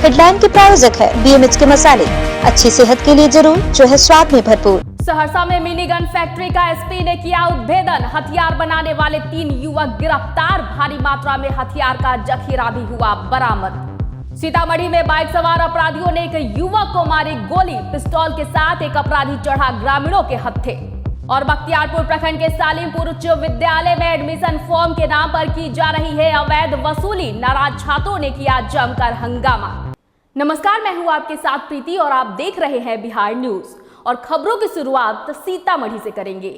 Headline के प्रायोजक है BMH के मसाले, अच्छी सेहत के लिए जरूर, जो है स्वाद में भरपूर। सहरसा में मिनी गन फैक्ट्री का एसपी ने किया उद्भेदन, हथियार बनाने वाले 3 युवक गिरफ्तार, भारी मात्रा में हथियार का जखीरा भी हुआ बरामद। सीतामढ़ी में बाइक सवार अपराधियों ने एक युवक को मारी गोली, पिस्तौल के साथ एक अपराधी चढ़ा ग्रामीणों के हत्थे। और बख्तियारपुर प्रखंड के सालिमपुर उच्च विद्यालय में एडमिशन फॉर्म के नाम पर की जा रही है अवैध वसूली, नाराज छात्रों ने किया जमकर हंगामा। नमस्कार, मैं हूं आपके साथ प्रीति और आप देख रहे हैं बिहार न्यूज। और खबरों की शुरुआत सीतामढ़ी से करेंगे।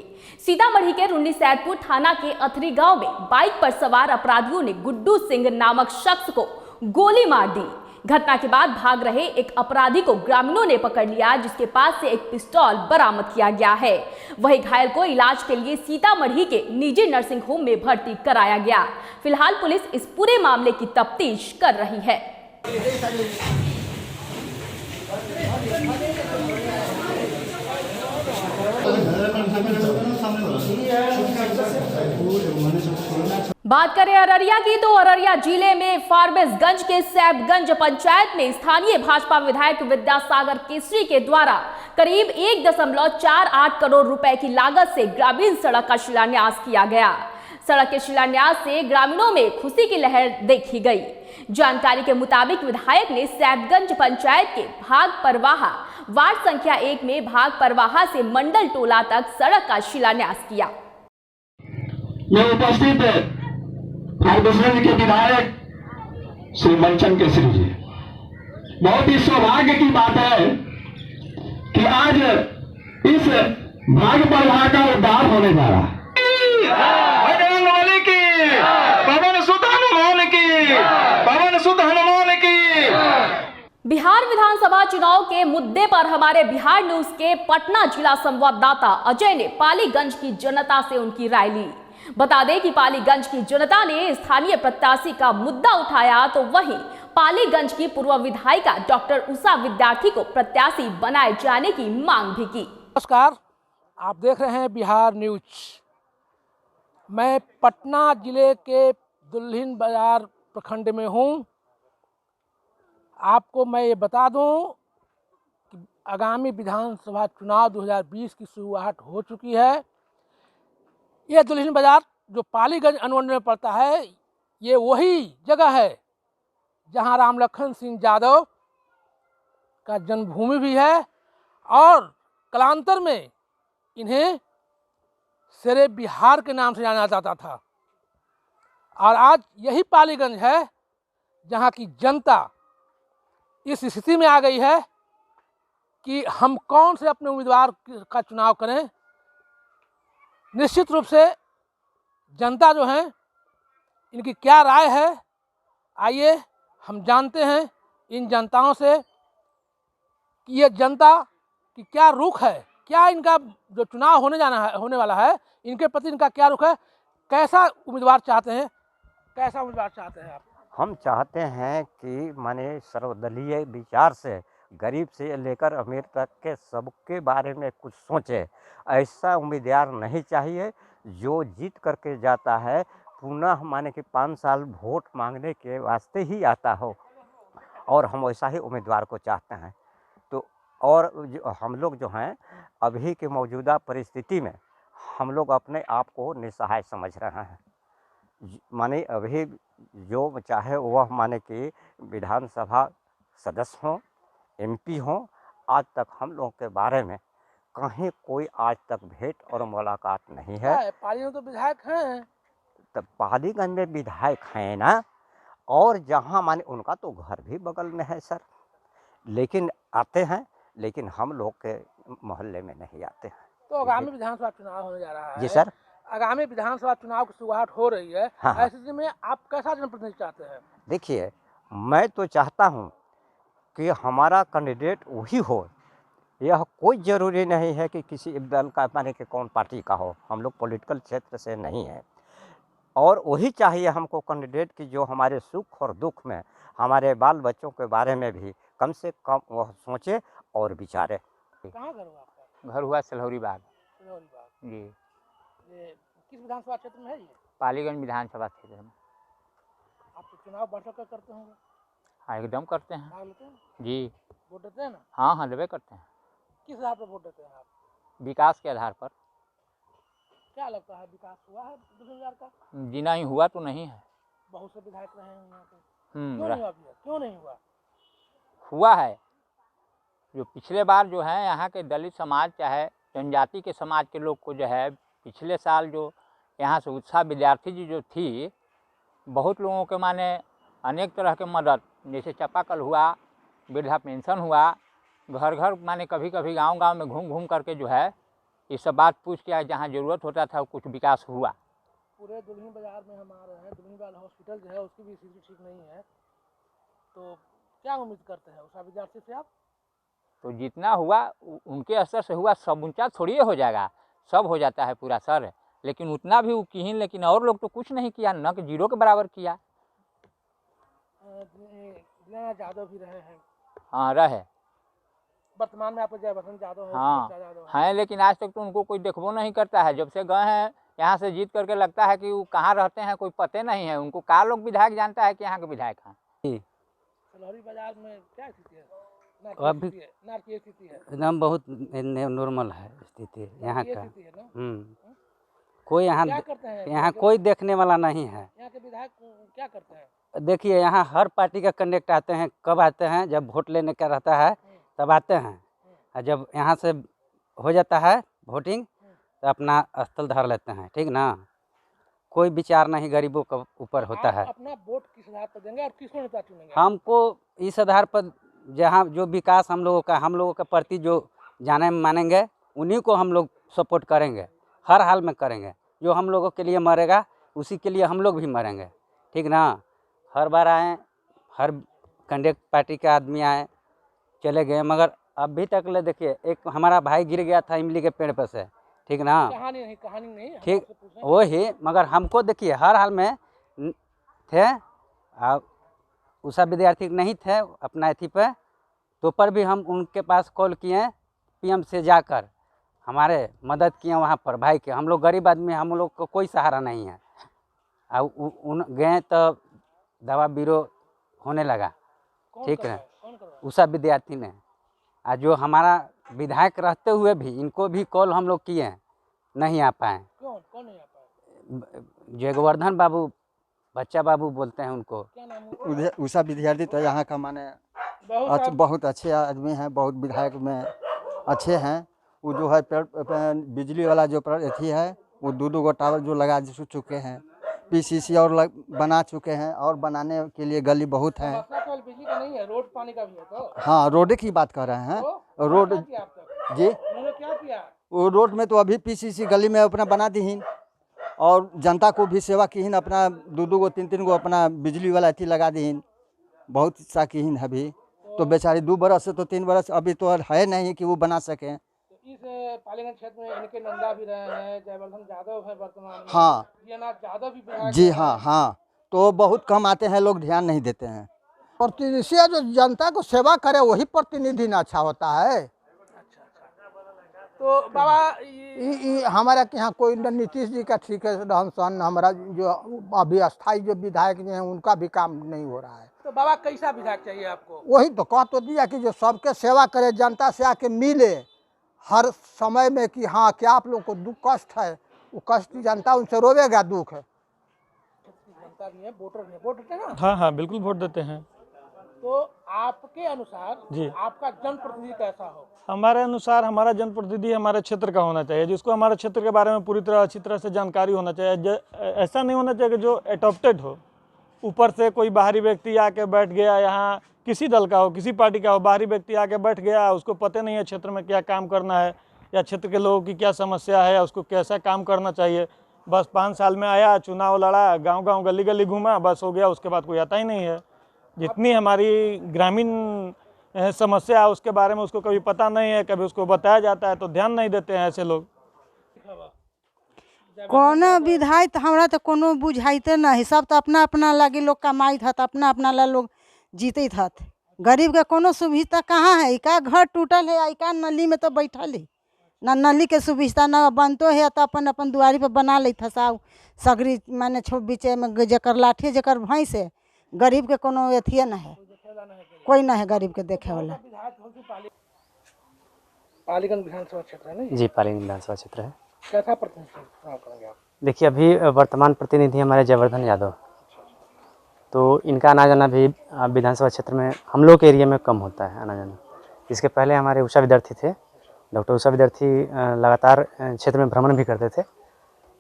सीतामढ़ी के रुन्नीसैदपुर थाना के अथरी गांव में बाइक पर सवार अपराधियों ने गुड्डू सिंह नामक शख्स को गोली मार दी। घटना के बाद भाग रहे एक अपराधी को ग्रामीणों ने पकड़ लिया, जिसके पास से एक पिस्तौल बरामद किया गया है। वही घायल को इलाज के लिए सीतामढ़ी के निजी नर्सिंग होम में भर्ती कराया गया। फिलहाल पुलिस इस पूरे मामले की तफ्तीश कर रही है। बात करें अररिया की, तो अररिया जिले में फारबिसगंज के सैबगंज पंचायत में स्थानीय भाजपा विधायक विद्यासागर केसरी के द्वारा करीब 1.48 करोड़ रुपए की लागत से ग्रामीण सड़क का शिलान्यास किया गया। सड़क के शिलान्यास से ग्रामीणों में खुशी की लहर देखी गई। जानकारी के मुताबिक विधायक ने सैबगंज पंचायत के भाग परवाहा वार्ड संख्या 1 में भाग परवाहा से मंडल टोला तक सड़क का शिलान्यास किया। यह उपस्थित फारबिसगंज के विधायक श्री मनचंद केसरी जी, बहुत ही सौभाग्य की बात है कि आज इस भाग परवाहा का उद्धार होने जा रहा है। बिहार विधानसभा चुनाव के मुद्दे पर हमारे बिहार न्यूज के पटना जिला संवाददाता अजय ने पालीगंज की जनता से उनकी राय ली। बता दें कि पालीगंज की जनता ने स्थानीय प्रत्याशी का मुद्दा उठाया, तो वहीं पालीगंज की पूर्व विधायिका डॉक्टर उषा विद्यार्थी को प्रत्याशी बनाए जाने की मांग भी की। नमस्कार, आप देख रहे हैं बिहार न्यूज। मैं पटना जिले के दुल्हिन बाजार प्रखंड में हूं। आपको मैं ये बता दूं कि आगामी विधानसभा चुनाव 2020 की शुरुआत हो चुकी है। ये दुल्हिन बाजार जो पालीगंज अनुमंडल में पड़ता है, ये वही जगह है जहां राम लखन सिंह यादव का जन्मभूमि भी है और कालांतर में इन्हें शेरे बिहार के नाम से जाना जाता था। और आज यही पालीगंज है जहां की जनता इस स्थिति में आ गई है कि हम कौन से अपने उम्मीदवार का चुनाव करें। निश्चित रूप से जनता जो है, इनकी क्या राय है, आइए हम जानते हैं इन जनताओं से कि ये जनता की क्या रुख है, क्या इनका जो चुनाव होने वाला है, इनके प्रति इनका क्या रुख है, कैसा उम्मीदवार चाहते हैं आप? हम चाहते हैं कि माने सर्वदलीय विचार से गरीब से लेकर अमीर तक के सबके बारे में कुछ सोचे। ऐसा उम्मीदवार नहीं चाहिए जो जीत करके जाता है पुनः माने कि 5 साल वोट मांगने के वास्ते ही आता हो, और हम वैसा ही उम्मीदवार को चाहते हैं। तो और हम लोग जो हैं अभी के मौजूदा परिस्थिति में हम लोग अपने आप को निसहाय समझ रहे हैं। माने अभी जो चाहे वह माने कि विधानसभा सदस्य हों, MP हों, आज तक हम लोग के बारे में कहीं कोई आज तक भेंट और मुलाकात नहीं है। पालीगंज तो विधायक हैं, तो पालीगंज में विधायक हैं ना, और जहाँ माने उनका तो घर भी बगल में है सर, लेकिन आते हैं, लेकिन हम लोग के मोहल्ले में नहीं आते हैं। तो आगामी विधानसभा चुनाव होने जा रहा है जी सर, आगामी विधानसभा चुनाव की शुरुआत हो रही है। हाँ। ऐसे स्थिति में आप कैसा जनप्रतिनिधि चाहते हैं? देखिए, मैं तो चाहता हूँ कि हमारा कैंडिडेट वही हो। यह कोई ज़रूरी नहीं है कि किसी दल का माने कि कौन पार्टी का हो, हम लोग पॉलिटिकल क्षेत्र से नहीं है। और वही चाहिए हमको कैंडिडेट की जो हमारे सुख और दुख में हमारे बाल बच्चों के बारे में भी कम से कम वह सोचे और विचारे। कहाँ घर हुआ आपका? घर हुआ सलहौरी बाग जी। ये किस विधानसभा क्षेत्र में है ये? पालीगंज विधानसभा क्षेत्र में। आप तो चुनाव बढ़ कर करते होंगे? हाँ एकदम करते हैं। भाग लेते हैं? जी वोट देते हैं ना? हाँ हाँ देवे करते हैं। किस आधार पर वोट देते हैं आप? विकास के आधार पर। क्या लगता है विकास हुआ है दुल्हिन बाजार का? जी नहीं हुआ तो नहीं है। बहुत से विधायक रहे हैं यहाँ पे, क्यों रह- नहीं हुआ भैया? क्यों नहीं हुआ? हुआ है। जो पिछले बार जो है यहाँ के दलित समाज चाहे जनजाति के समाज के लोग को जो है पिछले साल जो यहाँ से उत्साह विद्यार्थी जी जो थी, बहुत लोगों के माने अनेक तरह के मदद, जैसे चापाकल हुआ, वृद्धा पेंशन हुआ, घर घर माने कभी कभी गांव गांव में घूम घूम करके जो है ये सब बात पूछ के जहाँ ज़रूरत होता था कुछ विकास हुआ। पूरे दुल्हिन बाजार में हम आ रहे हैं, दुल्हिन बाजार हॉस्पिटल जो है उसकी भी स्थिति ठीक नहीं है, तो क्या उम्मीद करते हैं उस विद्यार्थी से आप? तो जितना हुआ उनके असर से हुआ, सब ऊंचा थोड़ी हो जाएगा, सब हो जाता है पूरा सर, लेकिन उतना भी वो किहीन, लेकिन और लोग तो कुछ नहीं किया, न कि जीरो के बराबर किया। दिलाना यादव भी रहे हैं, हाँ रहे, वर्तमान में आपको जयवर्धन यादव है, हाँ सुमित्रा यादव हैं, लेकिन आज तक तो उनको कोई देखबो नहीं करता है। जब से गए हैं यहाँ से जीत करके लगता है कि वो कहाँ रहते हैं कोई पते नहीं है उनको। का लोग विधायक जानता है कि यहाँ के विधायक हैं। सलहरी बाजार में क्या स्थिति है? अभी नारकीय स्थिति है, एकदम बहुत नॉर्मल है स्थिति यहाँ का। स्थिति है ना? कोई यहाँ क्या करते हैं यहाँ कोई देखने वाला नहीं है। यहाँ के विधायक क्या करते हैं? देखिए यहाँ हर पार्टी का कैंडिडेट आते हैं, कब आते हैं जब वोट लेने का रहता है तब आते हैं, और जब यहाँ से हो जाता है वोटिंग तो अपना स्थल धर लेते हैं, ठीक ना। कोई विचार नहीं गरीबों के ऊपर होता है। अपना वोट किस आधार पर देंगे और किसको नेता चुनेंगे? हमको इस आधार पर जहाँ जो विकास हम लोगों के प्रति जो जाने मानेंगे उन्हीं को हम लोग सपोर्ट करेंगे, हर हाल में करेंगे। जो हम लोगों के लिए मरेगा उसी के लिए हम लोग भी मरेंगे, ठीक ना। हर बार आए, हर कैंडिडेट पार्टी के आदमी आए चले गए, मगर अभी तक ले देखिए एक हमारा भाई गिर गया था इमली के पेड़ पर से, ठीक ना। कहानी नहीं ठीक वही, मगर हमको देखिए हर हाल में थे, उषा विद्यार्थी नहीं थे अपना अथी पे, तो पर भी हम उनके पास कॉल किए, पीएम से जाकर हमारे मदद किए वहाँ पर भाई के। हम लोग गरीब आदमी, हम लोग को कोई सहारा नहीं है। अब उन गए तो दवा बीरो होने लगा, ठीक है, उषा विद्यार्थी ने। आज जो हमारा विधायक रहते हुए भी इनको भी कॉल हम लोग किए, नहीं आ पाए। कौन नहीं आ पाए? जयवर्धन बाबू, बच्चा बाबू बोलते हैं उनको। क्या नाम है? उषा विद्यार्थी तो यहाँ का माने बहुत अच्छे आदमी हैं, बहुत विधायक में अच्छे हैं। वो जो है बिजली वाला जो अथी है वो दो गो टावर जो लगा चुके हैं, पीसीसी और बना चुके हैं, और बनाने के लिए गली बहुत है। बिजली का नहीं है, रोड पानी का भी है तो? हाँ रोड की बात कर रहे हैं। रोड जी, क्या किया? वो रोड में तो अभी पीसीसी गली में अपना बना दी, और जनता को भी सेवा की, अपना दो गो तीन गो अपना बिजली वाला अथी लगा दी, बहुत सा की अभी तो बेचारी 2 बरस से तो 3 बरस अभी तो है नहीं कि वो बना सकें। तो इस पालीगंज क्षेत्र में इनके नंदा भी रहे हैं, जयवर्धन यादव है वर्तमान में, हाँ यादव भी विधायक जी, हाँ, तो बहुत कम आते हैं, लोग ध्यान नहीं देते हैं। प्रतिनिधि जो जनता को सेवा करे वही प्रतिनिधि ना अच्छा होता है। तो बाबा हमारा यहाँ कोई नीतीश जी का ठीक है रहन सहन, हमारा जो अभी अस्थायी जो विधायक जी हैं उनका भी काम नहीं हो रहा है। तो बाबा कैसा विधायक चाहिए आपको? वही तो कह तो दिया कि जो सबके सेवा करे, जनता से आके मिले हर समय में, कि हाँ क्या आप लोगों को दुख कष्ट है, वो कष्ट जनता उनसे रोवेगा, दुख है। जनता भी है, वोटर भी है, वोट देते हैं ना? हाँ हाँ बिल्कुल वोट देते हैं। तो आपके अनुसार जी, आपका जनप्रतिनिधि कैसा हो? हमारे अनुसार हमारा जनप्रतिनिधि हमारे क्षेत्र का होना चाहिए, जिसको हमारे क्षेत्र के बारे में पूरी तरह अच्छी तरह से जानकारी होना चाहिए। ऐसा नहीं होना चाहिए कि जो एडॉप्टेड हो, ऊपर से कोई बाहरी व्यक्ति आके बैठ गया, यहाँ किसी दल का हो, किसी पार्टी का हो, बाहरी व्यक्ति आके बैठ गया, उसको पता नहीं है क्षेत्र में क्या काम करना है या क्षेत्र के लोगों की क्या समस्या है या उसको कैसा काम करना चाहिए। बस 5 साल में आया, चुनाव लड़ा, गांव-गांव गली-गली घूमा, बस हो गया, उसके बाद कोई आता ही नहीं है। जितनी हमारी ग्रामीण समस्या है उसके बारे में उसको कभी पता नहीं है, कभी उसको बताया जाता है तो ध्यान नहीं देते हैं ऐसे लोग। कोनो विधायक हमरा तो कोनो बुझाइते नहीं, सब तो अपना अपना लगे लोग कमाइत हत, अपना अपना ला लोग जीते हत। गरीब के कोनो सुविधा कहाँ है? का घर टूटल है, का नली में तो बैठल है, ना नली के सुविधा ना बनतो है, तो अपन अपन दुआरी पर बना लेत साव सगरी माने छो बीचे में जकर लाठी जकर भैंस है, गरीब के कोनो अथिए न है। कोई ना है गरीब के देखे वाला। पालीगंज विधानसभा क्षेत्र है ना? जी, पालीगंज विधानसभा क्षेत्र है। कैसा प्रतिनिधित्व चुनाव करेंगे आप? देखिए, अभी वर्तमान प्रतिनिधि हमारे जयवर्धन यादव, तो इनका आना जाना भी विधानसभा क्षेत्र में हम लोग के एरिया में कम होता है आना जाना। इसके पहले हमारे उषा विद्यार्थी थे, डॉक्टर उषा विद्यार्थी लगातार क्षेत्र में भ्रमण भी करते थे,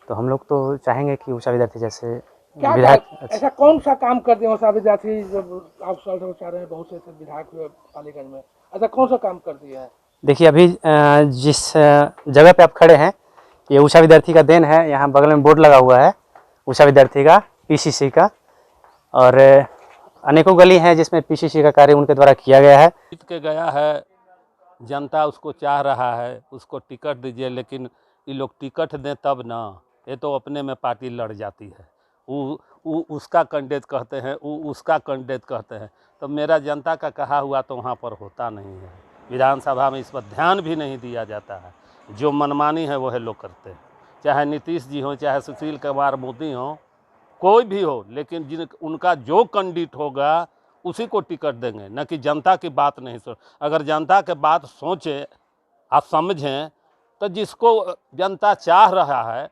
तो हम लोग तो चाहेंगे कि उषा विद्यार्थी जैसे विधायक। ऐसा कौन सा काम कर दिए उषा विद्यार्थी जो आप चाह रहे हैं, बहुत से विधायक हुए पालीगंज में, ऐसा कौन सा काम कर दिया है? देखिए, अभी जिस जगह पे आप खड़े हैं ये उषा विद्यार्थी का देन है। यहाँ बगल में बोर्ड लगा हुआ है उषा विद्यार्थी का, पीसीसी का, और अनेकों गली हैं जिसमें पीसीसी का कार्य उनके द्वारा किया गया है। जीत के गया है, जनता उसको चाह रहा है, उसको टिकट दीजिए, लेकिन ये लोग टिकट दें तब ना, ये तो अपने में पार्टी लड़ जाती है। वो उसका कैंडिडेट कहते हैं, वो उसका कैंडिडेट कहते हैं, तो मेरा जनता का कहा हुआ तो वहाँ पर होता नहीं है। विधानसभा में इस पर ध्यान भी नहीं दिया जाता है। जो मनमानी है वह लोग करते हैं, चाहे नीतीश जी हो, चाहे सुशील कुमार मोदी हो, कोई भी हो, लेकिन जिन उनका जो कैंडिडेट होगा उसी को टिकट देंगे, न कि जनता की बात नहीं सोच। अगर जनता के बात सोचे आप समझें तो जिसको जनता चाह रहा है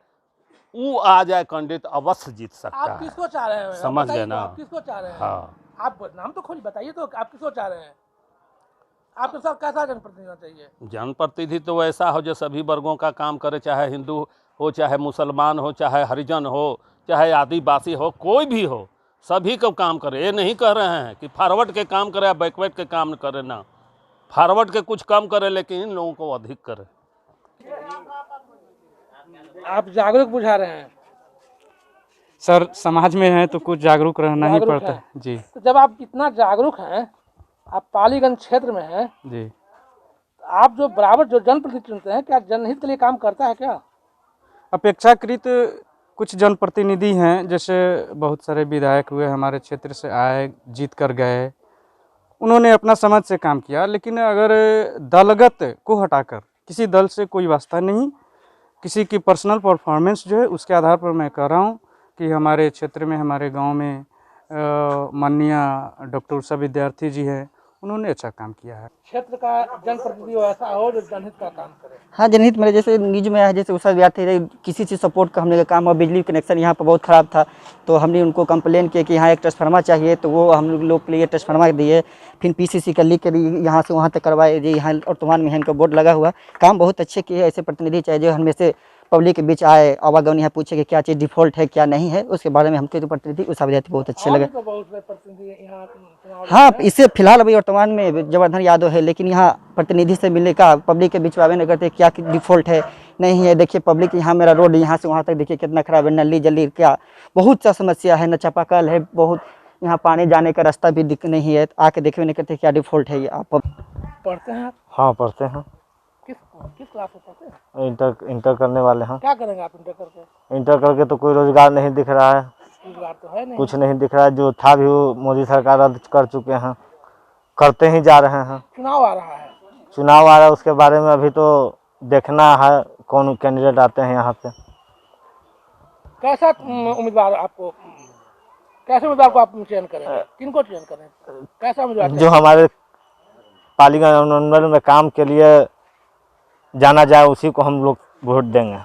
वो आ जाए कैंडिडेट, अवश्य जीत सकता है। आप किसको चाह रहे हैं? समझ गए ना? आप किसको चाह रहे हैं? हाँ, आप नाम तो खोलिए, बताइए तो आप किसको चाह रहे हैं? आपके साथ कैसा जनप्रतिनिधि होना चाहिए? जनप्रतिनिधि तो वैसा हो जो सभी वर्गों का काम करे, चाहे हिंदू हो, चाहे मुसलमान हो, चाहे हरिजन हो, चाहे आदिवासी हो, कोई भी हो, सभी को काम करे। ये नहीं कह रहे हैं कि फॉरवर्ड के काम करे या बैकवर्ड के काम करे, ना, फॉरवर्ड के कुछ कम करे लेकिन इन लोगों को अधिक करे। आप जागरूक बुझा रहे हैं सर, समाज में है तो कुछ जागरूक रहना ही पड़ता है जी। तो जब आप इतना जागरूक हैं, आप पालीगंज क्षेत्र में हैं जी, आप जो बराबर जो जनप्रतिनिधि चुनते हैं, क्या जनहित के लिए काम करता है क्या? अपेक्षाकृत कुछ जनप्रतिनिधि हैं, जैसे बहुत सारे विधायक हुए हमारे क्षेत्र से आए, जीत कर गए, उन्होंने अपना समझ से काम किया। लेकिन अगर दलगत को हटाकर, किसी दल से कोई वास्ता नहीं, किसी की पर्सनल परफॉर्मेंस जो है उसके आधार पर मैं कह रहा हूँ कि हमारे क्षेत्र में, हमारे गांव में माननीय डॉक्टर उषा विद्यार्थी जी हैं, उन्होंने अच्छा काम किया है। क्षेत्र का जनप्रतिनिधि ऐसा हो जो जनहित का काम करे। हाँ, जनहित मेरे जैसे न्यूज में है, जैसे उषा विद्यार्थी रहे, किसी चीज़ सपोर्ट का हमने का काम, और बिजली कनेक्शन यहाँ पर बहुत ख़राब था, तो हमने उनको कंप्लेन किया कि यहाँ एक ट्रांसफार्मर चाहिए, तो वो हम लोग के लिए ट्रांसफार्मर दिए। फिर पीसीसी का लिख कर यहाँ से वहाँ तक करवाए जी। यहाँ और तुमान में इनका बोर्ड लगा हुआ, काम बहुत अच्छे किए। ऐसे प्रतिनिधि चाहिए जो हमें से पब्लिक के बीच आए, आवागमन यहाँ पूछे कि क्या चीज़ डिफॉल्ट है क्या नहीं है, उसके बारे में हमको तो प्रतिनिधि उषा विद्यार्थी बहुत अच्छे लगे। हाँ, इससे फिलहाल अभी वर्तमान में जयवर्धन यादव है, लेकिन यहाँ प्रतिनिधि से मिलने का, पब्लिक के बीच आवे नहीं करते क्या डिफॉल्ट है नहीं है। देखिए पब्लिक, यहाँ मेरा रोड यहाँ से वहाँ तक देखिए कितना खराब है, नली जली क्या बहुत सा समस्या है, न चापाकल है, बहुत यहाँ पानी जाने का रास्ता भी दिख नहीं है, आके देखिए नहीं करते क्या डिफॉल्ट है। आप पढ़ते हैं? हाँ, पढ़ते हैं। किस क्लास में पढ़ते हैं? इंटर करने वाले हैं। क्या करेंगे आप इंटर करके? इंटर करके तो कोई रोजगार नहीं दिख रहा है, रोजगार तो है नहीं, कुछ नहीं दिख रहा है। जो था भी वो मोदी सरकार रद्द कर चुके हैं, करते ही जा रहे हैं। चुनाव आ रहा है, चुनाव आ रहा है, उसके बारे में अभी तो देखना है कौन कैंडिडेट आते हैं यहाँ पे। कैसा उम्मीदवार आपको, कैसे उम्मीदवार को आप चयन करेंगे? किनको चयन करें? कैसा उम्मीदवार? जो हमारे पालीगंज अनुमंडल में काम के लिए जाना जाए उसी को हम लोग वोट देंगे।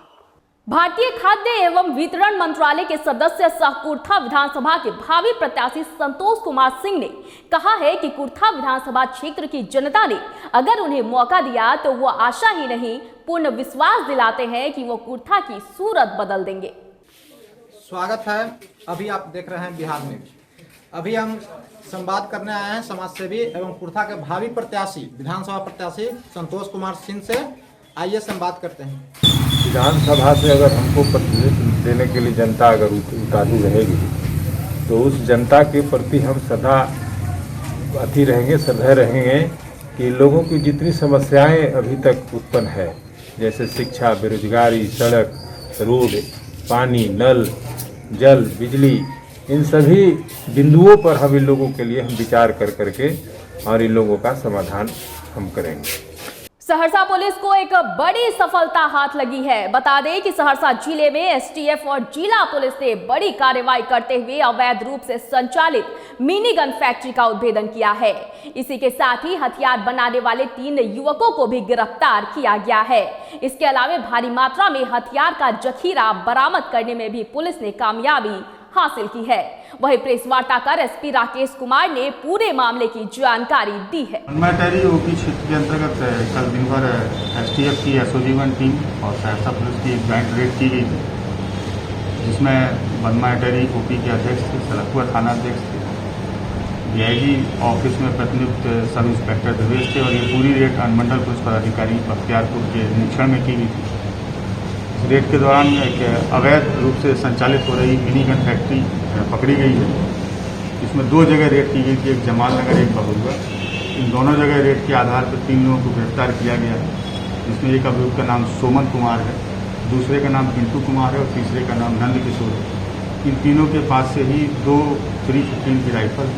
भारतीय खाद्य एवं वितरण मंत्रालय के सदस्य सह कुर्था विधानसभा के भावी प्रत्याशी संतोष कुमार सिंह ने कहा है कि कुर्था विधानसभा क्षेत्र की जनता ने अगर उन्हें मौका दिया तो वो आशा ही नहीं, पूर्ण विश्वास दिलाते हैं कि वो कुर्था की सूरत बदल देंगे। स्वागत है। अभी आप देख रहे हैं बिहार में, अभी हम संवाद करने आए हैं समाजसेवी एवं कुर्था के भावी प्रत्याशी, विधानसभा प्रत्याशी संतोष कुमार सिंह से। आइए संवाद करते हैं। विधानसभा से अगर हमको प्रतिनिधित्व देने के लिए जनता अगर उतारू रहेगी तो उस जनता के प्रति हम सदा अति रहेंगे, सदैव रहेंगे कि लोगों की जितनी समस्याएं अभी तक उत्पन्न है, जैसे शिक्षा, बेरोजगारी, सड़क, रोड, पानी, नल, जल, बिजली, इन सभी बिंदुओं पर हम इन लोगों के लिए हम विचार कर करके और इन लोगों का समाधान हम करेंगे। सहरसा पुलिस को एक बड़ी सफलता हाथ लगी है। बता दें कि सहरसा जिले में एसटीएफ और जिला पुलिस ने बड़ी कार्रवाई करते हुए अवैध रूप से संचालित मिनी गन फैक्ट्री का उद्भेदन किया है। इसी के साथ ही हथियार बनाने वाले 3 युवकों को भी गिरफ्तार किया गया है। इसके अलावा भारी मात्रा में हथियार का जखीरा बरामद करने में भी पुलिस ने कामयाबी हासिल की है। वही प्रेस वार्ता कर एसपी राकेश कुमार ने पूरे मामले की जानकारी दी है। बनमाटरी ओपी क्षेत्र के अंतर्गत कल दिन भर एसटीएफ की एसओजी-1 टीम और सहरसा पुलिस की एक जॉइंट रेड की गई थी, जिसमें बनमाटरी ओपी के अध्यक्ष थे, सलखुआ थाना अध्यक्ष थे, डीआईजी ऑफिस में प्रतिनियुक्त सब इंस्पेक्टर ध्रुवेश थे और ये पूरी रेड अनुमंडल पुलिस पदाधिकारी बख्तियारपुर के निरीक्षण में की गई थी। रेड के दौरान एक अवैध रूप से संचालित हो रही मिनी गन फैक्ट्री पकड़ी गई है। इसमें 2 जगह रेड की गई थी, एक जमाल नगर, एक बहुलवा। इन दोनों जगह रेड के आधार पर 3 लोगों को गिरफ्तार किया गया है, जिसमें एक अभियुक्त का नाम सोमन कुमार है, दूसरे का नाम पिंटू कुमार है और तीसरे का नाम नंद किशोर है। इन तीनों के पास से ही 2 315 की राइफल,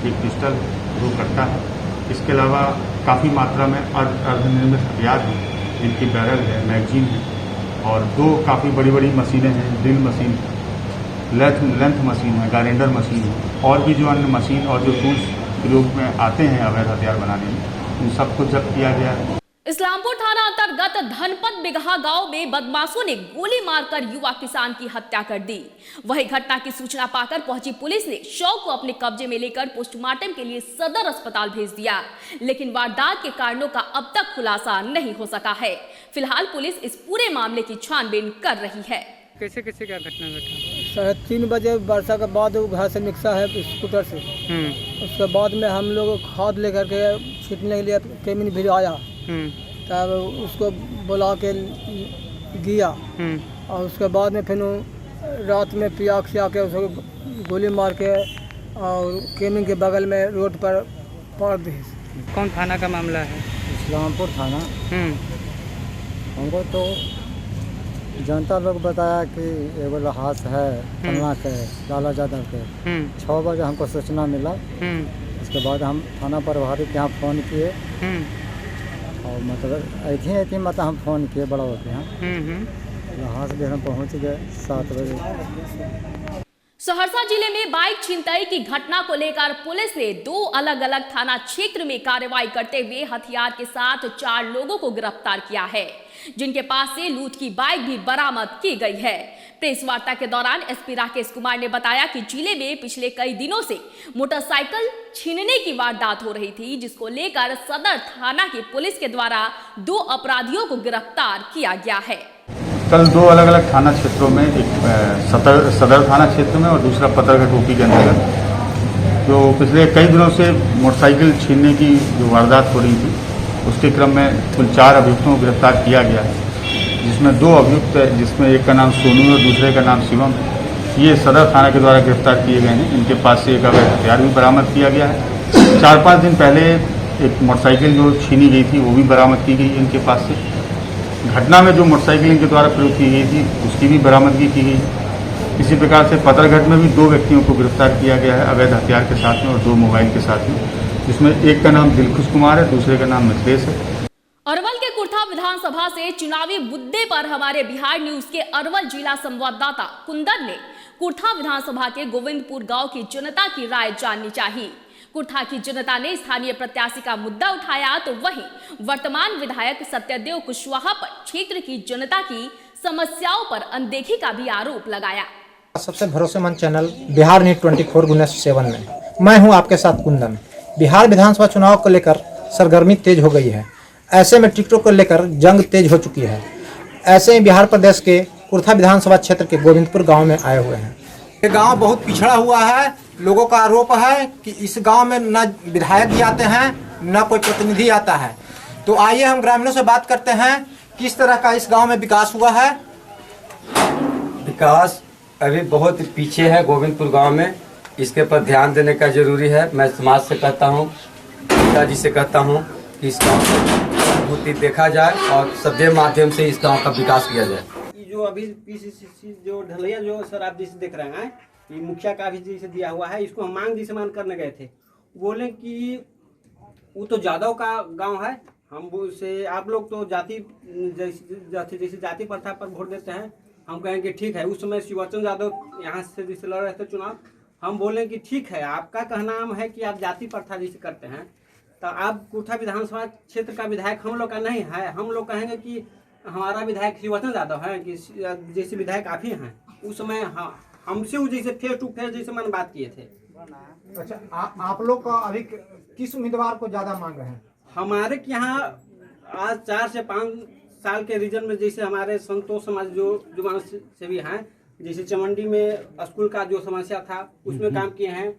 एक पिस्टल, 2 कट्टा है। इसके अलावा काफ़ी मात्रा में अर्धनिर्मित हथियार हैं, जिनकी बैरल है, मैगजीन है और 2 काफ़ी बड़ी बड़ी मशीनें हैं, ड्रिल मशीन, लेंथ मशीन है, गारेंडर मशीन है और भी जो अन्य मशीन और जो टूल्स प्रयोग में आते हैं अवैध हथियार बनाने में, उन सबको जब्त किया गया है। इस्लामपुर थाना अंतर्गत धनपत बिगहा गांव में बदमाशों ने गोली मारकर युवा किसान की हत्या कर दी। वही घटना की सूचना पाकर पहुंची पुलिस ने शव को अपने कब्जे में लेकर पोस्टमार्टम के लिए सदर अस्पताल भेज दिया, लेकिन वारदात के कारणों का अब तक खुलासा नहीं हो सका है। फिलहाल पुलिस इस पूरे मामले की छानबीन कर रही है। कैसे कैसे क्या घटना घटा? 3:30 बजे वर्षा के बाद वो घर से निकसा है स्कूटर से। उसके बाद में हम लोग खाद लेकर के छीटने के लिए केमिन भिजवाया, तब उसको बुला के गया और उसके बाद में फिर रात में पिया खिया के उसको गोली मार के और केमिन के बगल में रोड पर पड़ दी। कौन थाना का मामला है? इस्लामपुर थाना। हमको तो जनता लोग बताया कि एगो लहास है फलना के लाला यादव के। 6 बजे हमको सूचना मिला। उसके बाद हम थाना प्रभारी के यहाँ फ़ोन किए और मतलब ऐसे मतलब हम फ़ोन किए बड़ा के यहाँ लहास भी हम पहुँच गए 7 बजे। सहरसा जिले में बाइक छिनतई की घटना को लेकर पुलिस ने 2 अलग अलग थाना क्षेत्र में कार्रवाई करते हुए हथियार के साथ 4 लोगों को गिरफ्तार किया है, जिनके पास से लूट की बाइक भी बरामद की गई है। प्रेस वार्ता के दौरान एसपी राकेश कुमार ने बताया कि जिले में पिछले कई दिनों से मोटरसाइकिल छीनने की वारदात हो रही थी, जिसको लेकर सदर थाना की पुलिस के द्वारा 2 अपराधियों को गिरफ्तार किया गया है। कल 2 अलग अलग थाना क्षेत्रों में, एक सदर थाना क्षेत्र में और दूसरा पतरघट ओपी के अंतर्गत जो पिछले कई दिनों से मोटरसाइकिल छीनने की जो वारदात हो रही थी, उसके क्रम में कुल 4 अभियुक्तों को गिरफ्तार किया गया है, जिसमें 2 अभियुक्त है, जिसमें एक का नाम सोनू और दूसरे का नाम शिवम है। ये सदर थाना के द्वारा गिरफ्तार किए गए हैं। इनके पास से एक अवैध हथियार भी बरामद किया गया है। 4-5 दिन पहले एक मोटरसाइकिल जो छीनी गई थी वो भी बरामद की गई इनके पास से। घटना में जो मोटरसाइकिल इनके द्वारा प्रयोग की गई थी उसकी भी बरामदगी की गई। इसी प्रकार से पतरघट में भी 2 व्यक्तियों को गिरफ्तार किया गया है अवैध हथियार के साथ में और 2 मोबाइल के साथ में, जिसमें एक का नाम दिलखुश कुमार है, दूसरे का नाम मिथिलेश है। अरवल के कुर्था विधानसभा से चुनावी मुद्दे पर हमारे बिहार न्यूज के अरवल जिला संवाददाता कुंदन ने कुर्था विधानसभा के गोविंदपुर गांव की जनता की राय जाननी चाहिए। कुर्था की जनता ने स्थानीय प्रत्याशी का मुद्दा उठाया, तो वहीं वर्तमान विधायक सत्यदेव कुशवाहा पर क्षेत्र की जनता की समस्याओं पर अनदेखी का भी आरोप लगाया। सबसे भरोसेमंद चैनल बिहार न्यूज 24/7 में मैं हूं आपके साथ कुंदन। बिहार विधानसभा चुनाव को लेकर सरगर्मी तेज हो गई है। ऐसे में टिकटों को लेकर जंग तेज हो चुकी है। ऐसे ही बिहार प्रदेश के कुर्था विधानसभा क्षेत्र के गोविंदपुर गांव में आए हुए हैं। ये गांव बहुत पिछड़ा हुआ है। लोगों का आरोप है कि इस गांव में न विधायक भी आते हैं न कोई प्रतिनिधि आता है। तो आइए हम ग्रामीणों से बात करते हैं किस तरह का इस गांव में विकास हुआ है। विकास अभी बहुत पीछे है गोविंदपुर गांव में। इसके पर ध्यान देने का जरूरी है। मैं समाज से कहता हूं, पिताजी से कहता हूं कि इस गांव को देखा जाए और सभ्य माध्यम से इस गांव का विकास किया जाए। जो अभी पीसीसी जो ढलैया जो सर आप जैसे देख रहे हैं, ये मुखिया का भी जैसे दिया हुआ है, इसको हम मांग जिसे मान करने गए थे। बोले कि वो तो जादव का गांव है, हम वो से आप लोग तो जाति जैसे जाति प्रथा पर वोट देते हैं, हम कहेंगे ठीक है। उस समय शिवचंद्र यादव यहाँ से जिसे लड़ रहे थे चुनाव, हम बोले कि ठीक है, आपका कहना है कि आप जाति प्रथा जिसे करते हैं, तो आप कुर्था विधानसभा क्षेत्र का विधायक हम लोग का नहीं है। हम लोग कहेंगे कि हमारा विधायक शिवचंद्र यादव है, कि जैसे विधायक आप ही हैं। उस समय हमसे वो जैसे फेस टू फेस जैसे मैंने बात किए थे। अच्छा, आप लोग का अभी किस उम्मीदवार को ज़्यादा मांग रहे हैं? हमारे यहाँ आज 4 से 5 साल के रीजन में जैसे हमारे संतोष समाज जो मानव सेवी हैं, जैसे चमंडी में स्कूल का जो समस्या था उसमें काम किए हैं,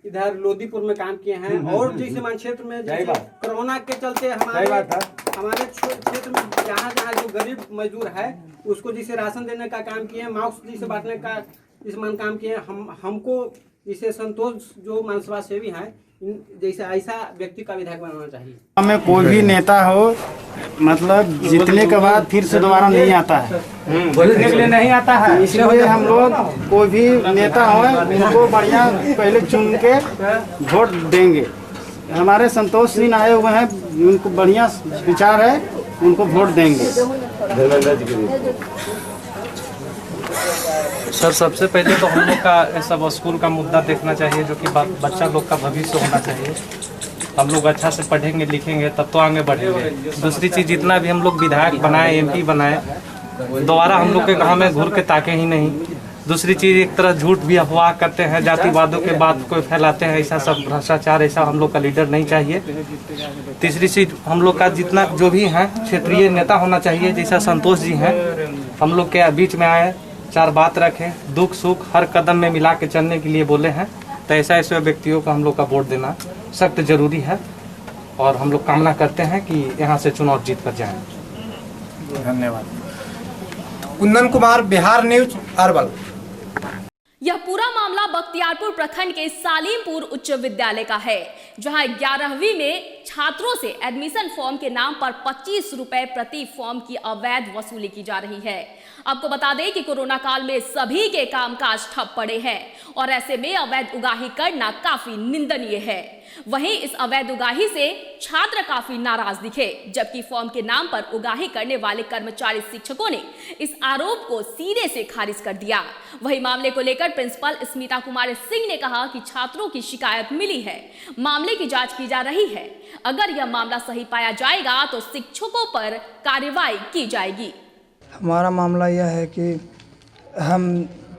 इधर लोदीपुर में काम किए हैं, और जैसे मान क्षेत्र में जैसे कोरोना के चलते हमारे क्षेत्र में जहाँ जो गरीब मजदूर है उसको जैसे राशन देने का काम किए हैं, मास्क जैसे बांटने का इस मान काम किए हैं। हमको जैसे संतोष जो मानसभा सेवी हैं, जैसे ऐसा व्यक्ति का विधायक बनाना चाहिए। हमें कोई भी नेता हो, मतलब जीतने के बाद फिर से दोबारा नहीं आता है, जीतने के लिए नहीं आता है। इसलिए हम लोग कोई भी नेता हो उनको बढ़िया पहले चुन के वोट देंगे। हमारे संतोष सिंह आए हुए हैं, उनको बढ़िया विचार है, उनको वोट देंगे। सर, सबसे पहले तो हम लोग का सब स्कूल का मुद्दा देखना चाहिए, जो कि बच्चा लोग का भविष्य होना चाहिए। हम लोग अच्छा से पढ़ेंगे लिखेंगे तब तो आगे बढ़ेंगे। दूसरी चीज़, जितना भी हम लोग विधायक बनाए, MP बनाए, दोबारा हम लोग के गाँव में घूर के ताके ही नहीं। दूसरी चीज़, एक तरह झूठ भी अफवाह करते हैं, जातिवादों के बात को फैलाते हैं, ऐसा सब भ्रष्टाचार, ऐसा हम लोग का लीडर नहीं चाहिए। तीसरी चीज़, हम लोग का जितना जो भी है क्षेत्रीय नेता होना चाहिए, जैसा संतोष जी हैं, हम लोग के बीच में आए, 4 बात रखें, दुख सुख हर कदम में मिला के चलने के लिए बोले हैं, तो ऐसे व्यक्तियों को हम लोग का वोट देना सख्त जरूरी है। और हम लोग कामना करते हैं कि यहाँ से चुनाव जीत कर जाएं। धन्यवाद। कुंदन कुमार, बिहार न्यूज, अरवल। यह पूरा मामला बख्तियारपुर प्रखंड के सालीमपुर उच्च विद्यालय का है, जहां 11वीं में छात्रों से एडमिशन फॉर्म के नाम पर 25 रुपए प्रति फॉर्म की अवैध वसूली की जा रही है। आपको बता दें कि कोरोना काल में सभी के कामकाज ठप पड़े हैं और ऐसे में अवैध उगाही करना काफी निंदनीय है। वहीं इस अवैध उगाही से छात्र काफी नाराज दिखे, जबकि फॉर्म के नाम पर उगाही करने वाले कर्मचारी शिक्षकों ने इस आरोप को सिरे से खारिज कर दिया। वही मामले को लेकर प्रिंसिपल स्मिता कुमारी सिंह ने कहा कि छात्रों की शिकायत मिली है, मामले की जांच की जा रही है। अगर यह मामला सही पाया जाएगा तो शिक्षकों पर कार्रवाई की जाएगी। हमारा मामला यह है कि हम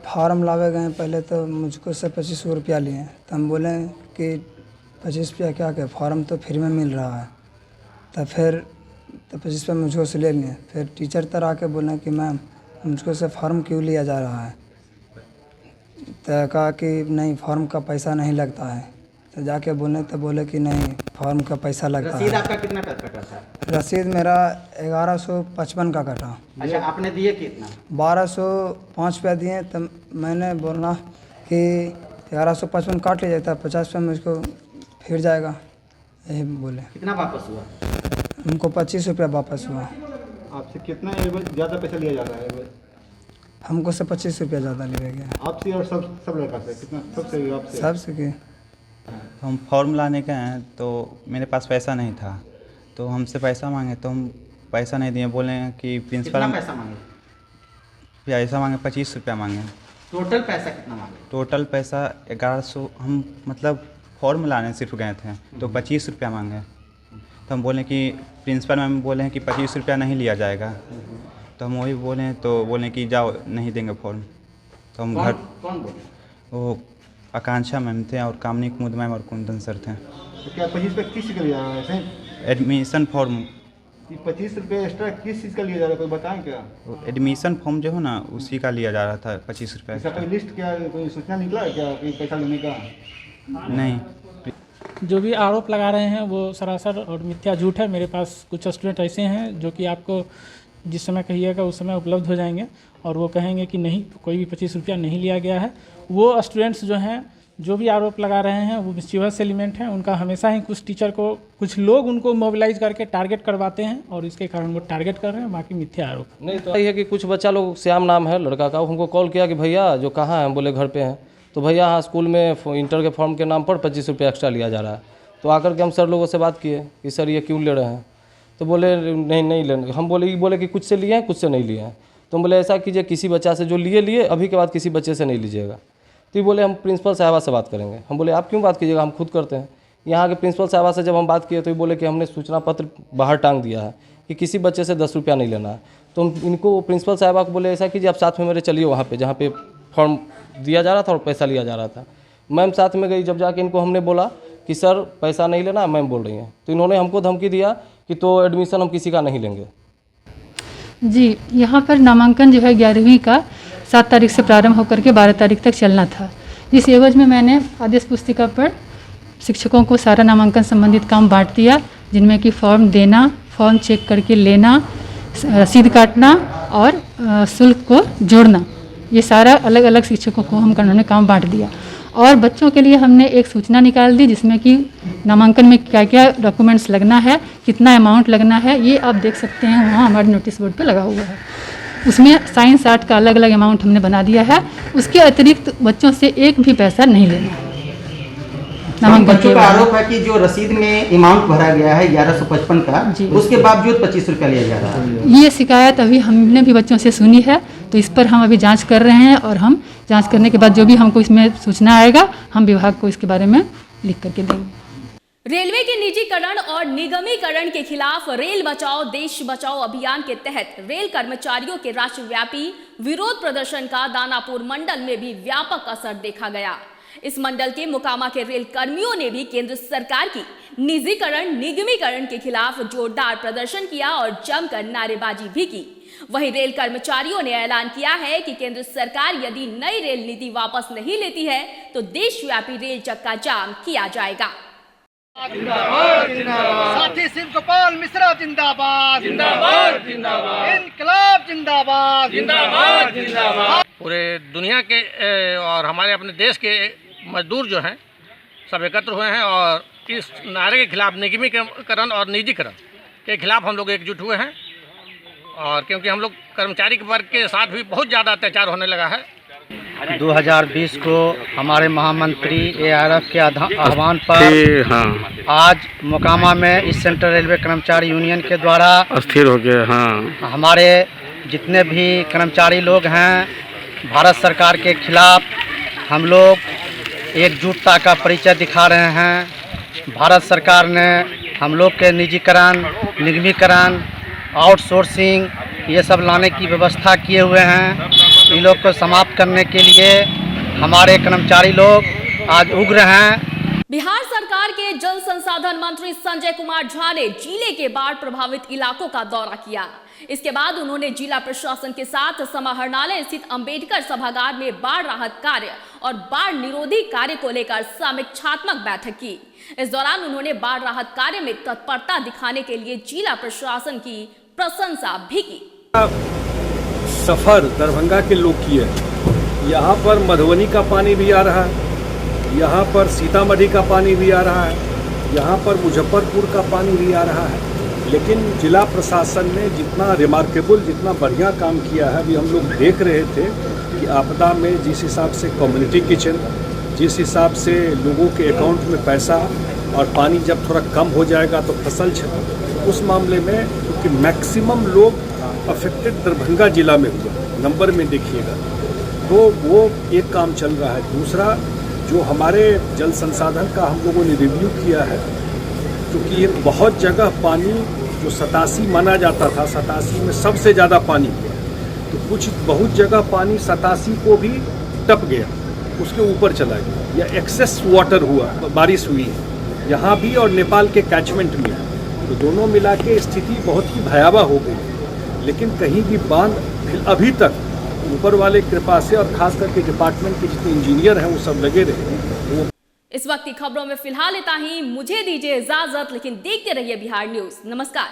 फार्म लावे गए, पहले तो मुझको से 2500 रुपया लिए, तो हम बोले कि 25 रुपया क्या क्या, फार्म तो फ्री में मिल रहा है। तो फिर 25 रुपया मुझको से ले लिए। फिर टीचर तर आके बोले कि मैम मुझको से फार्म क्यों लिया जा रहा है, तो कहा कि नहीं फार्म का पैसा नहीं लगता है। तो जाके बोले कि नहीं फार्म का पैसा लगता है। रसीद आपका कितना का कटा था? रसीद मेरा 1155 का कटा। अच्छा, आपने दिए कितना? 1205 रुपया दिए। तो मैंने बोला कि 1155 काट लिया जाता, 50 रुपया मुझको फिर जाएगा, यही बोले। कितना वापस हुआ? उनको 25 रुपया वापस हुआ। आपसे कितना ज़्यादा पैसा लिया जा रहा है? हमको से 25 रुपया ज़्यादा लिया गया। आपसे और सब लड़का से कितना? सबसे आपसे? सबसे के हम फॉर्म लाने गए हैं तो मेरे पास पैसा नहीं था, तो हमसे पैसा मांगे तो हम पैसा नहीं दिए। बोले कि प्रिंसिपल कितना पैसा मांगे? पैसा मांगे 25 रुपया मांगे। टोटल पैसा कितना मांगे? टोटल पैसा 1100। हम मतलब फॉर्म लाने सिर्फ गए थे तो 25 रुपया मांगे। तो हम बोले कि प्रिंसिपल मैम बोले हैं कि 25 रुपया नहीं लिया जाएगा। तो हम वही बोले, तो बोले कि जाओ नहीं देंगे फॉर्म। तो हम घर, कौन बोले? वो आकांक्षा मैम थे और कामनी कुमुद मैम और कुंदन सर थे। तो क्या 25 रुपये किस चीज़ का लिया जा रहा है? Admission form. 25 रुपये एक्स्ट्रा किस चीज़ का लिया जा रहा है, कोई बताएं क्या? एडमिशन फॉर्म जो है ना उसी का लिया जा रहा था 25 रुपये। इसका कोई लिस्ट क्या, कोई सूचना निकला है क्या कोई पैसा लेने का? नहीं। जो भी आरोप लगा रहे हैं वो सरासर और मिथ्या झूठ है। मेरे पास कुछ स्टूडेंट ऐसे हैं जो कि आपको जिस समय कहिएगा उस समय उपलब्ध हो जाएंगे और वो कहेंगे कि नहीं कोई भी 25 रुपया नहीं लिया गया है। वो स्टूडेंट्स जो हैं जो भी आरोप लगा रहे हैं वो मिस्चीवियस एलिमेंट हैं। उनका हमेशा ही कुछ टीचर को कुछ लोग उनको मोबिलाइज करके टारगेट करवाते हैं और इसके कारण वो टारगेट कर रहे हैं। बाकी मिथ्या आरोप नहीं। तो ये है कि कुछ बच्चा लोग, श्याम नाम है लड़का का, हमको कॉल किया कि भैया जो कहाँ हैं, बोले घर पे हैं। तो भैया हाँ स्कूल में इंटर के फॉर्म के नाम पर 25 रुपये एक्स्ट्रा लिया जा रहा है। तो आकर के हम सर लोगों से बात किए कि सर ये क्यों ले रहे हैं। तो बोले नहीं लेने। हम बोले कि कुछ से लिए हैं, कुछ से नहीं लिए हैं। तो हम बोले ऐसा कीजिए, किसी बच्चा से जो लिए अभी के बाद किसी बच्चे से नहीं लीजिएगा। तो ये बोले हम प्रिंसिपल साहबा से बात करेंगे। हम बोले आप क्यों बात कीजिएगा, हम खुद करते हैं। यहाँ के प्रिंसिपल साहबा से जब हम बात किए तो ये बोले कि हमने सूचना पत्र बाहर टांग दिया है कि किसी बच्चे से 10 रुपया नहीं लेना है। तो हम इनको प्रिंसिपल साहबा को बोले ऐसा कीजिए आप साथ में मेरे चलिए वहाँ पे जहाँ पे फॉर्म दिया जा रहा था और पैसा लिया जा रहा था। मैम साथ में गई, जब जाके इनको हमने बोला कि सर पैसा नहीं लेना, मैम बोल रही हैं, तो इन्होंने हमको धमकी दिया कि तो एडमिशन हम किसी का नहीं लेंगे। जी, यहाँ पर नामांकन जो है 11वीं का 7 तारीख से प्रारंभ होकर के 12 तारीख तक चलना था। जिस एवज में मैंने आदेश पुस्तिका पर शिक्षकों को सारा नामांकन संबंधित काम बांट दिया, जिनमें कि फॉर्म देना, फॉर्म चेक करके लेना, रसीद काटना और शुल्क को जोड़ना, ये सारा अलग अलग शिक्षकों को हम उन्होंने काम बांट दिया। और बच्चों के लिए हमने एक सूचना निकाल दी जिसमें कि नामांकन में क्या क्या डॉक्यूमेंट्स लगना है, कितना अमाउंट लगना है, ये आप देख सकते हैं वहाँ हमारे नोटिस बोर्ड पे लगा हुआ है। उसमें साइंस आर्ट का अलग अलग अमाउंट हमने बना दिया है। उसके अतिरिक्त बच्चों से एक भी पैसा नहीं लेना। बच्चों का आरोप है कि जो रसीद में अमाउंट भरा गया है 1155 का, उसके बावजूद 25 रुपया लिया जा रहा है। ये शिकायत अभी हमने भी बच्चों से सुनी है, तो इस पर हम अभी जांच कर रहे हैं और हम जांच करने के बाद जो भी हमको इसमें सूचना आएगा हम विभाग को इसके बारे में लिख करके देंगे। रेलवे के निजीकरण और निगमीकरण के खिलाफ रेल बचाओ देश बचाओ अभियान के तहत रेल कर्मचारियों के राष्ट्रव्यापी विरोध प्रदर्शन का दानापुर मंडल में भी व्यापक असर देखा गया। इस मंडल के मोकामा के रेल कर्मियों ने भी केंद्र सरकार की निजीकरण निगमीकरण के खिलाफ जोरदार प्रदर्शन किया और जमकर नारेबाजी भी की। वहीं रेल कर्मचारियों ने ऐलान किया है कि केंद्र सरकार यदि नई रेल नीति वापस नहीं लेती है तो देशव्यापी रेल चक्का जाम किया जाएगा। साथी शिव गोपाल मिश्रा जिंदाबाद जिंदाबाद जिंदाबाद, इनकलाब जिंदाबाद जिंदाबाद जिंदाबाद। पूरे दुनिया के और हमारे अपने देश के मजदूर जो हैं सब एकत्र हुए हैं और इस नारे के खिलाफ निगमीकरण और निजीकरण के खिलाफ हम लोग एकजुट हुए हैं। और क्योंकि हम लोग कर्मचारी वर्ग के साथ भी बहुत ज़्यादा अत्याचार होने लगा है। 2020 को हमारे महामंत्री ARF के आह्वान पर आज मोकामा में इस सेंट्रल रेलवे कर्मचारी यूनियन के द्वारा अस्थिर हो गए। हाँ, हमारे जितने भी कर्मचारी लोग हैं भारत सरकार के खिलाफ हम लोग एकजुटता का परिचय दिखा रहे हैं। भारत सरकार ने हम लोग के निजीकरण, निगमीकरण, आउटसोर्सिंग ये सब लाने की व्यवस्था किए हुए हैं। इन लोग को समाप्त करने के लिए हमारे कर्मचारी लोग आज उग्र हैं। बिहार सरकार के जल संसाधन मंत्री संजय कुमार झा ने जिले के बाढ़ प्रभावित इलाकों का दौरा किया। इसके बाद उन्होंने जिला प्रशासन के साथ समाहरणालय स्थित अंबेडकर सभागार में बाढ़ राहत कार्य और बाढ़ निरोधी कार्य को लेकर समीक्षात्मक बैठक की। इस दौरान उन्होंने बाढ़ राहत कार्य में तत्परता दिखाने के लिए जिला प्रशासन की प्रशंसा भी की। सफर दरभंगा के लोग किए, यहाँ पर मधुबनी का पानी भी आ रहा है, यहाँ पर सीतामढ़ी का पानी भी आ रहा है, यहाँ पर मुजफ्फरपुर का पानी भी आ रहा है। लेकिन जिला प्रशासन ने जितना रिमार्केबल, जितना बढ़िया काम किया है, अभी हम लोग देख रहे थे कि आपदा में जिस हिसाब से कम्युनिटी किचन, जिस हिसाब से लोगों के अकाउंट में पैसा और पानी जब थोड़ा कम हो जाएगा तो फसल क्षति, उस मामले में क्योंकि मैक्सिमम लोग अफेक्टेड दरभंगा जिला में हुआ, नंबर में देखिएगा, तो वो एक काम चल रहा है। दूसरा जो हमारे जल संसाधन का हम लोगों ने रिव्यू किया है, क्योंकि एक बहुत जगह पानी जो 87 माना जाता था, 87 में सबसे ज़्यादा पानी हुआ, तो कुछ बहुत जगह पानी 87 को भी टप गया, उसके ऊपर चला गया या एक्सेस वाटर हुआ, बारिश हुई यहाँ भी और नेपाल के कैचमेंट में, तो दोनों मिला के स्थिति बहुत ही भयावह हो गई। लेकिन कहीं भी बांध अभी तक ऊपर वाले कृपा से और खास करके डिपार्टमेंट के जितने इंजीनियर हैं वो सब लगे रहे। इस वक्त की खबरों में फिलहाल इतना ही। मुझे दीजिए इजाजत, लेकिन देखते रहिए बिहार न्यूज। नमस्कार।